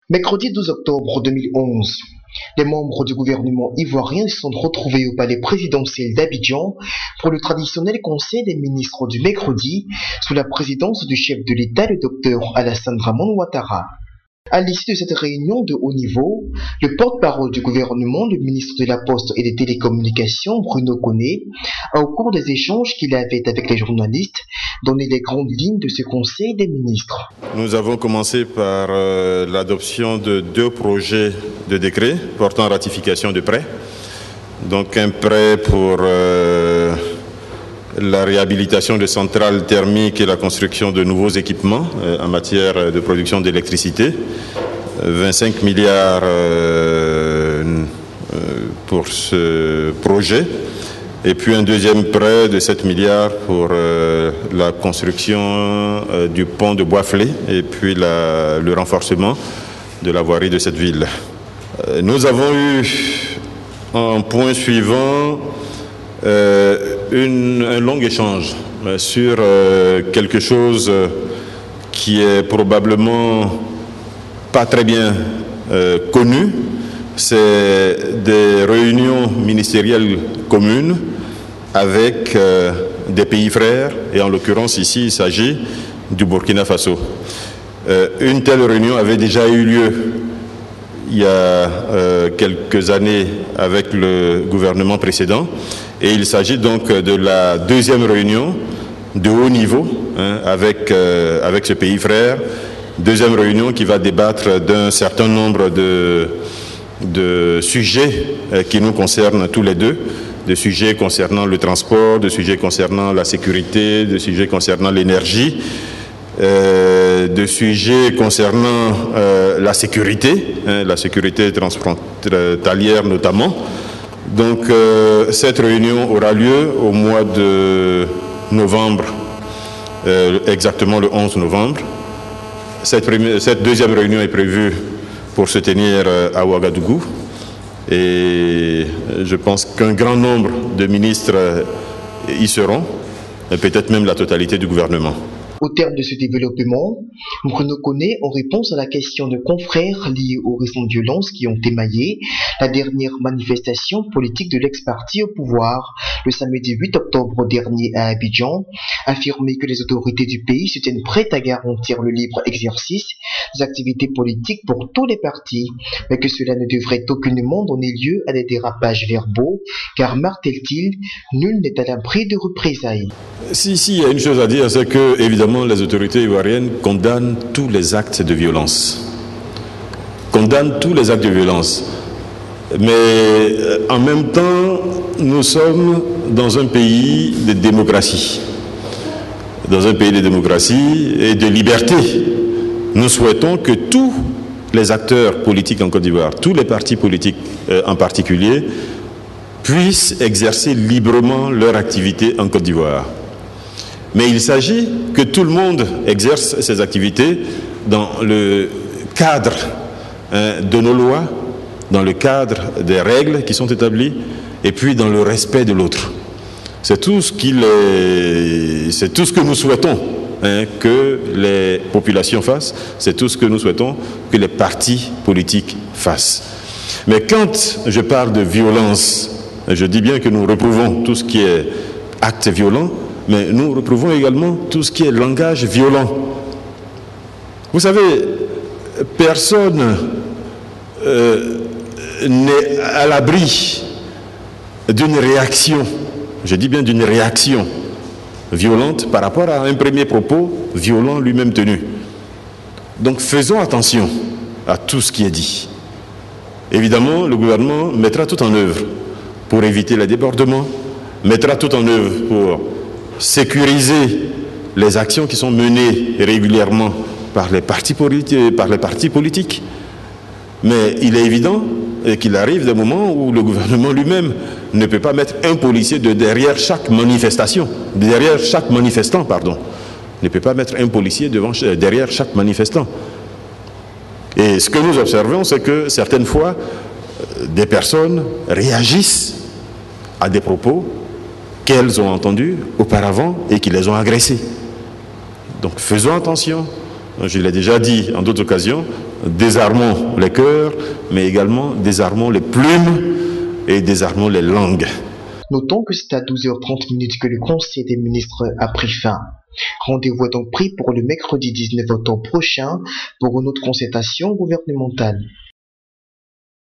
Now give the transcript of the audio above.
Mercredi 12 octobre 2011, les membres du gouvernement ivoirien se sont retrouvés au palais présidentiel d'Abidjan pour le traditionnel conseil des ministres du mercredi sous la présidence du chef de l'État, le docteur Alassane Dramane Ouattara. À l'issue de cette réunion de haut niveau, le porte-parole du gouvernement, le ministre de la Poste et des Télécommunications, Bruno Koné, a au cours des échanges qu'il avait avec les journalistes, donné les grandes lignes de ce conseil des ministres. Nous avons commencé par l'adoption de 2 projets de décret portant ratification de prêts. Donc un prêt pour la réhabilitation de centrales thermiques et la construction de nouveaux équipements en matière de production d'électricité. 25 milliards pour ce projet. Et puis un deuxième prêt de 7 milliards pour la construction du pont de Boisflé et puis le renforcement de la voirie de cette ville. Nous avons eu en point suivant un long échange sur quelque chose qui est probablement pas très bien connu. C'est des réunions ministérielles communes avec des pays frères, et en l'occurrence ici il s'agit du Burkina Faso. Une telle réunion avait déjà eu lieu il y a quelques années avec le gouvernement précédent, et il s'agit donc de la deuxième réunion de haut niveau avec ce pays frère. Deuxième réunion qui va débattre d'un certain nombre de sujets qui nous concernent tous les deux, de sujets concernant le transport, de sujets concernant la sécurité, de sujets concernant l'énergie, de sujets concernant la sécurité transfrontalière notamment. Donc cette réunion aura lieu au mois de novembre, exactement le 11 novembre. Cette deuxième réunion est prévue pour se tenir à Ouagadougou, et je pense qu'un grand nombre de ministres y seront, et peut-être même la totalité du gouvernement. Au terme de ce développement, Bruno Koné, en réponse à la question de confrères liés aux récentes violences qui ont émaillé la dernière manifestation politique de l'ex-parti au pouvoir le samedi 8 octobre dernier à Abidjan, a affirmé que les autorités du pays se tiennent prêtes à garantir le libre exercice des activités politiques pour tous les partis, mais que cela ne devrait aucunement donner lieu à des dérapages verbaux, car martèle-t-il, nul n'est à l'abri de représailles. Si, il y a une chose à dire, c'est que, évidemment, les autorités ivoiriennes condamnent tous les actes de violence. Condamnent tous les actes de violence. Mais en même temps, nous sommes dans un pays de démocratie. Dans un pays de démocratie et de liberté. Nous souhaitons que tous les acteurs politiques en Côte d'Ivoire, tous les partis politiques en particulier, puissent exercer librement leur activité en Côte d'Ivoire. Mais il s'agit que tout le monde exerce ses activités dans le cadre de nos lois, dans le cadre des règles qui sont établies, et puis dans le respect de l'autre. C'est tout ce que nous souhaitons que les populations fassent, c'est tout ce que nous souhaitons que les partis politiques fassent. Mais quand je parle de violence, je dis bien que nous reprouvons tout ce qui est acte violent, mais nous reprouvons également tout ce qui est langage violent. Vous savez, personne n'est à l'abri d'une réaction, je dis bien d'une réaction violente par rapport à un premier propos violent lui-même tenu. Donc faisons attention à tout ce qui est dit. Évidemment, le gouvernement mettra tout en œuvre pour éviter les débordements, mettra tout en œuvre pour sécuriser les actions qui sont menées régulièrement par les partis politiques. Mais il est évident qu'il arrive des moments où le gouvernement lui-même ne peut pas mettre un policier derrière chaque manifestation, derrière chaque manifestant, pardon. Ne peut pas mettre un policier derrière chaque manifestant. Et ce que nous observons, c'est que certaines fois, des personnes réagissent à des propos qu'elles ont entendus auparavant et qui les ont agressés. Donc faisons attention. Je l'ai déjà dit en d'autres occasions, désarmons les cœurs, mais également désarmons les plumes et désarmons les langues. Notons que c'est à 12h30 que le Conseil des ministres a pris fin. Rendez-vous est donc pris pour le mercredi 19 octobre prochain pour une autre concertation gouvernementale.